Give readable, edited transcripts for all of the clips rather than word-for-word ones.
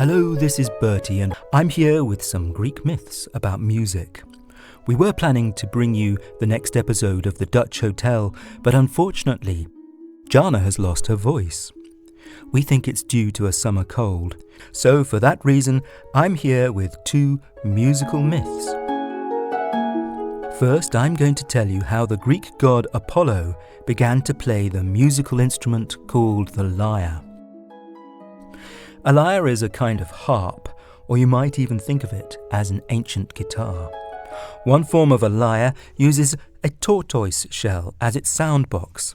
Hello, this is Bertie, and I'm here with some Greek myths about music. We were planning to bring you the next episode of The Dutch Hotel, but unfortunately, Jana has lost her voice. We think it's due to a summer cold, so for that reason, I'm here with 2 musical myths. First, I'm going to tell you how the Greek god Apollo began to play the musical instrument called the lyre. A lyre is a kind of harp, or you might even think of it as an ancient guitar. One form of a lyre uses a tortoise shell as its soundbox.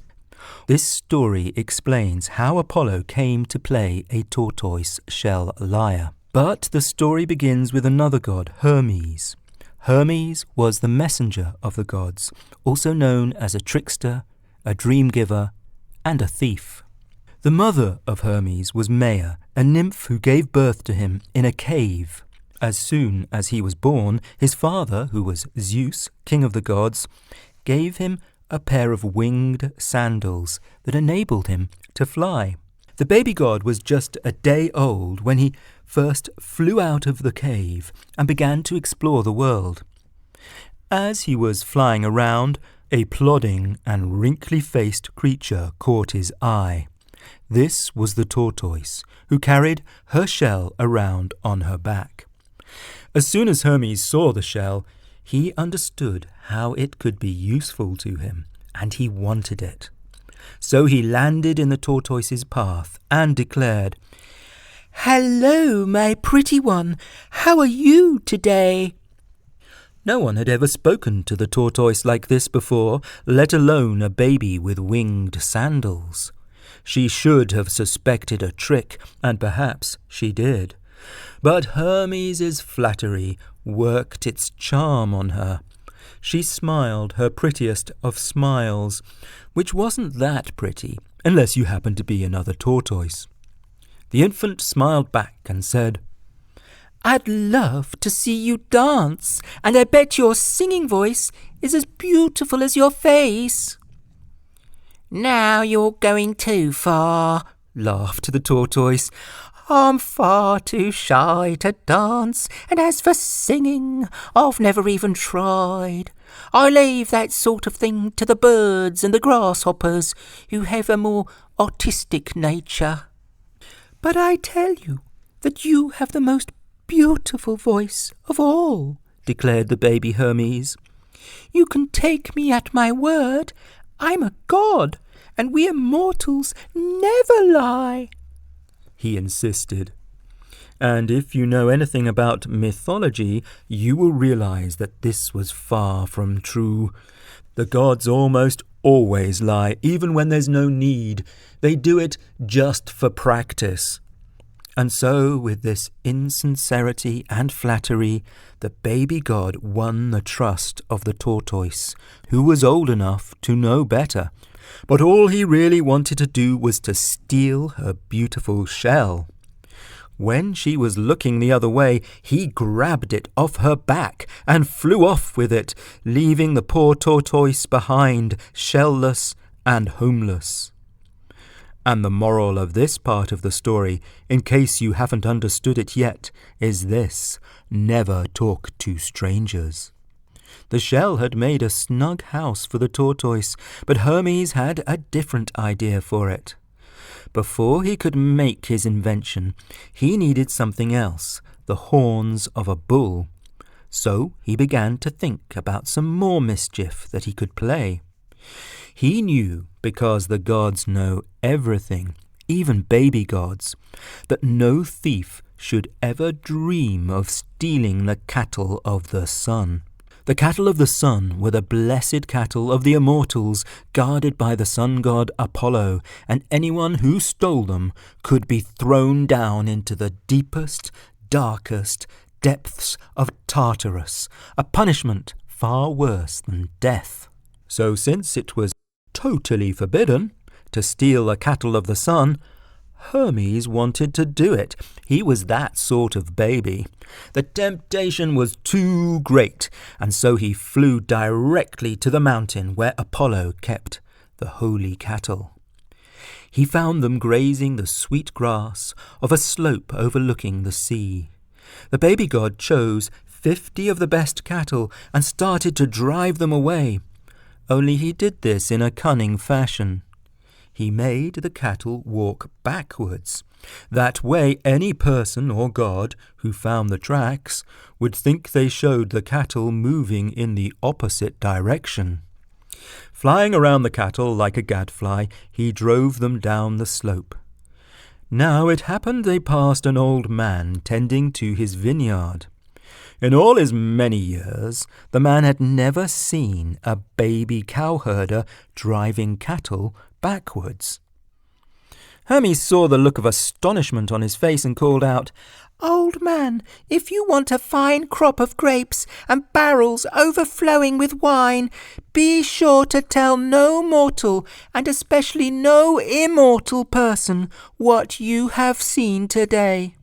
This story explains how Apollo came to play a tortoise shell lyre. But the story begins with another god, Hermes. Hermes was the messenger of the gods, also known as a trickster, a dream giver, and a thief. The mother of Hermes was Maia, a nymph who gave birth to him in a cave. As soon as he was born, his father, who was Zeus, king of the gods, gave him a pair of winged sandals that enabled him to fly. The baby god was just a day old when he first flew out of the cave and began to explore the world. As he was flying around, a plodding and wrinkly-faced creature caught his eye. This was the tortoise, who carried her shell around on her back. As soon as Hermes saw the shell, he understood how it could be useful to him, and he wanted it. So he landed in the tortoise's path and declared, "Hello, my pretty one. How are you today?" No one had ever spoken to the tortoise like this before, let alone a baby with winged sandals. She should have suspected a trick, and perhaps she did. But Hermes' flattery worked its charm on her. She smiled her prettiest of smiles, which wasn't that pretty, unless you happened to be another tortoise. The infant smiled back and said, "I'd love to see you dance, and I bet your singing voice is as beautiful as your face." "Now you're going too far," laughed the tortoise. "I'm far too shy to dance, and as for singing, I've never even tried. I leave that sort of thing to the birds and the grasshoppers, who have a more artistic nature. But I tell you that you have the most beautiful voice of all," declared the baby Hermes. "You can take me at my word. I'm a god, and we immortals never lie," he insisted. And if you know anything about mythology, you will realize that this was far from true. The gods almost always lie, even when there's no need. They do it just for practice. And so, with this insincerity and flattery, the baby god won the trust of the tortoise, who was old enough to know better. But all he really wanted to do was to steal her beautiful shell. When she was looking the other way, he grabbed it off her back and flew off with it, leaving the poor tortoise behind, shellless and homeless. And the moral of this part of the story, in case you haven't understood it yet, is this: never talk to strangers. The shell had made a snug house for the tortoise, but Hermes had a different idea for it. Before he could make his invention, he needed something else, the horns of a bull. So he began to think about some more mischief that he could play. He knew, because the gods know everything, even baby gods, that no thief should ever dream of stealing the cattle of the sun. The cattle of the sun were the blessed cattle of the immortals, guarded by the sun god Apollo, and anyone who stole them could be thrown down into the deepest, darkest depths of Tartarus, a punishment far worse than death. So since it was totally forbidden to steal the cattle of the sun, Hermes wanted to do it. He was that sort of baby. The temptation was too great, and so he flew directly to the mountain where Apollo kept the holy cattle. He found them grazing the sweet grass of a slope overlooking the sea. The baby god chose 50 of the best cattle and started to drive them away. Only he did this in a cunning fashion. He made the cattle walk backwards. That way any person or god who found the tracks would think they showed the cattle moving in the opposite direction. Flying around the cattle like a gadfly, he drove them down the slope. Now it happened they passed an old man tending to his vineyard. In all his many years, the man had never seen a baby cowherder driving cattle backwards. Hermes saw the look of astonishment on his face and called out, "Old man, if you want a fine crop of grapes and barrels overflowing with wine, be sure to tell no mortal, and especially no immortal person, what you have seen today."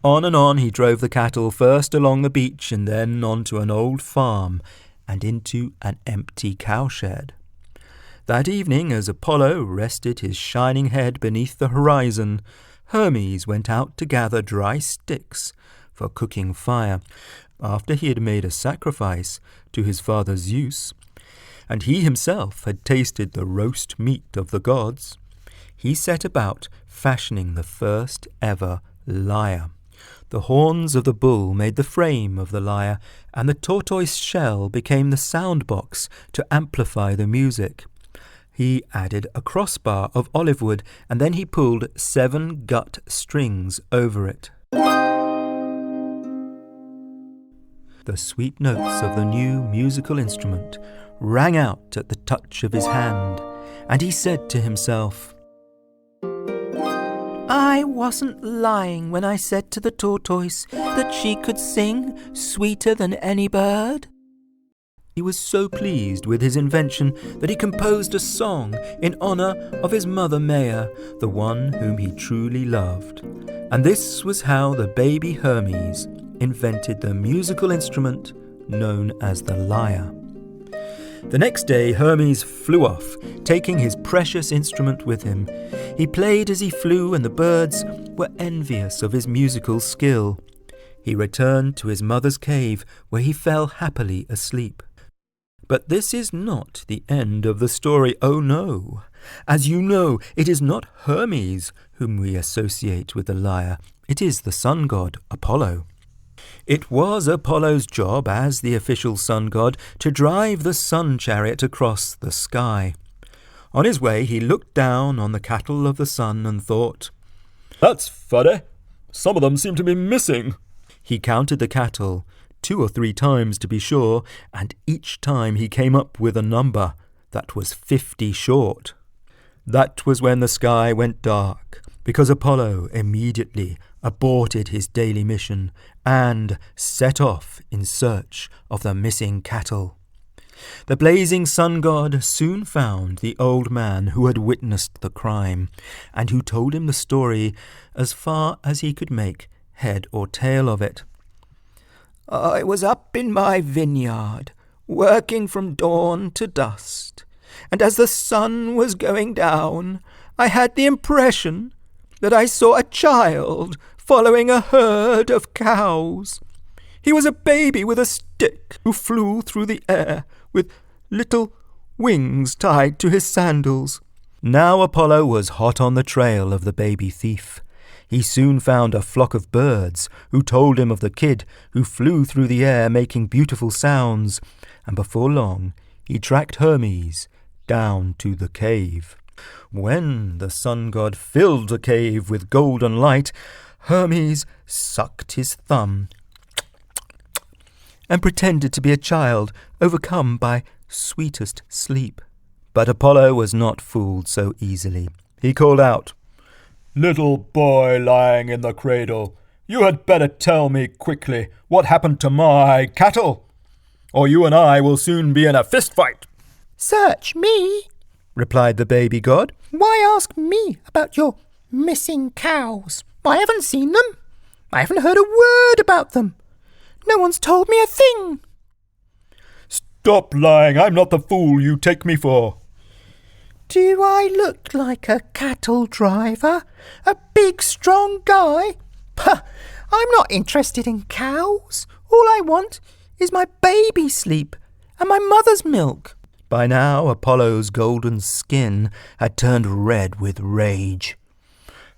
On and on he drove the cattle, first along the beach and then onto an old farm and into an empty cowshed. That evening, as Apollo rested his shining head beneath the horizon, Hermes went out to gather dry sticks for cooking fire, after he had made a sacrifice to his father Zeus, and he himself had tasted the roast meat of the gods. He set about fashioning the first ever lyre. The horns of the bull made the frame of the lyre, and the tortoise shell became the sound box to amplify the music. He added a crossbar of olive wood, and then he pulled 7 gut strings over it. The sweet notes of the new musical instrument rang out at the touch of his hand, and he said to himself, "I wasn't lying when I said to the tortoise that she could sing sweeter than any bird." He was so pleased with his invention that he composed a song in honor of his mother Maia, the one whom he truly loved. And this was how the baby Hermes invented the musical instrument known as the lyre. The next day Hermes flew off, taking his precious instrument with him. He played as he flew, and the birds were envious of his musical skill. He returned to his mother's cave, where he fell happily asleep. But this is not the end of the story. Oh no! As you know, it is not Hermes whom we associate with the lyre. It is the sun god Apollo. It was Apollo's job as the official sun god to drive the sun chariot across the sky. On his way he looked down on the cattle of the sun and thought, "That's funny. Some of them seem to be missing." He counted the cattle 2 or 3 times to be sure, and each time he came up with a number that was 50 short. That was when the sky went dark, because Apollo immediately aborted his daily mission and set off in search of the missing cattle. The blazing sun god soon found the old man who had witnessed the crime, and who told him the story as far as he could make head or tail of it. "I was up in my vineyard, working from dawn to dusk, and as the sun was going down, I had the impression that I saw a child following a herd of cows. He was a baby with a stick who flew through the air with little wings tied to his sandals." Now Apollo was hot on the trail of the baby thief. He soon found a flock of birds who told him of the kid who flew through the air making beautiful sounds, and before long he tracked Hermes down to the cave. When the sun god filled the cave with golden light, Hermes sucked his thumb and pretended to be a child overcome by sweetest sleep. But Apollo was not fooled so easily. He called out, "Little boy lying in the cradle, you had better tell me quickly what happened to my cattle, or you and I will soon be in a fist fight." "Search me," replied the baby god. "Why ask me about your missing cows? I haven't seen them. I haven't heard a word about them. No one's told me a thing." "Stop lying. I'm not the fool you take me for." Do I look like a cattle driver? A big, strong guy? Pah, I'm not interested in cows. All I want is my baby sleep and my mother's milk. By now Apollo's golden skin had turned red with rage.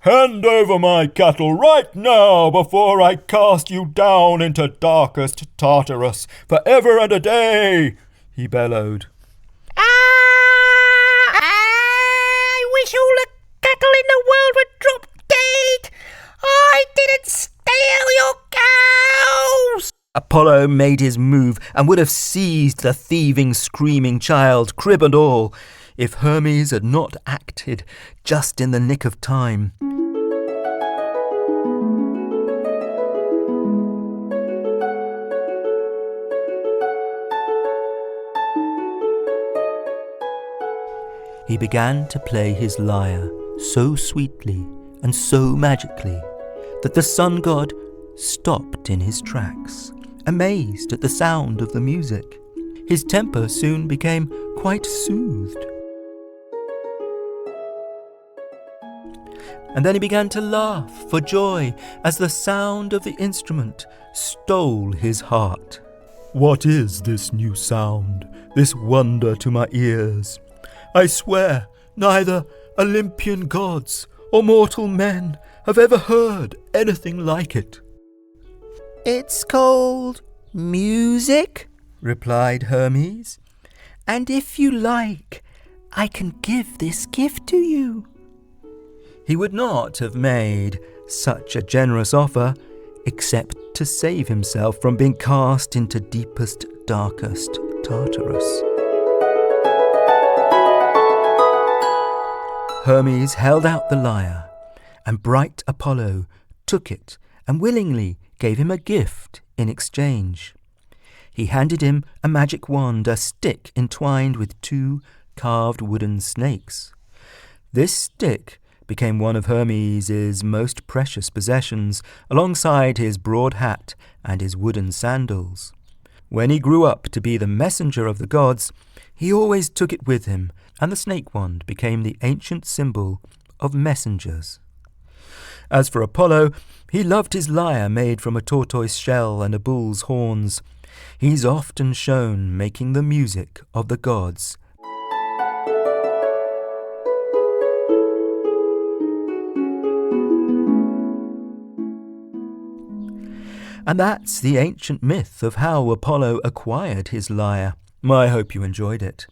"Hand over my cattle right now before I cast you down into darkest Tartarus for ever and a day," he bellowed. I wish all the cattle in the world would drop dead. I didn't steal your cows. Apollo made his move and would have seized the thieving, screaming child, crib and all, if Hermes had not acted just in the nick of time. He began to play his lyre so sweetly and so magically that the sun god stopped in his tracks, amazed at the sound of the music. His temper soon became quite soothed. And then he began to laugh for joy as the sound of the instrument stole his heart. "What is this new sound, this wonder to my ears? I swear neither Olympian gods or mortal men have ever heard anything like it." It's called music, replied Hermes, and if you like, I can give this gift to you. He would not have made such a generous offer except to save himself from being cast into deepest, darkest Tartarus. Hermes held out the lyre, and bright Apollo took it and willingly gave him a gift in exchange. He handed him a magic wand, a stick entwined with 2 carved wooden snakes. This stick became one of Hermes's most precious possessions, alongside his broad hat and his wooden sandals. When he grew up to be the messenger of the gods, he always took it with him, and the snake wand became the ancient symbol of messengers. As for Apollo, he loved his lyre made from a tortoise shell and a bull's horns. He's often shown making the music of the gods. And that's the ancient myth of how Apollo acquired his lyre. I hope you enjoyed it.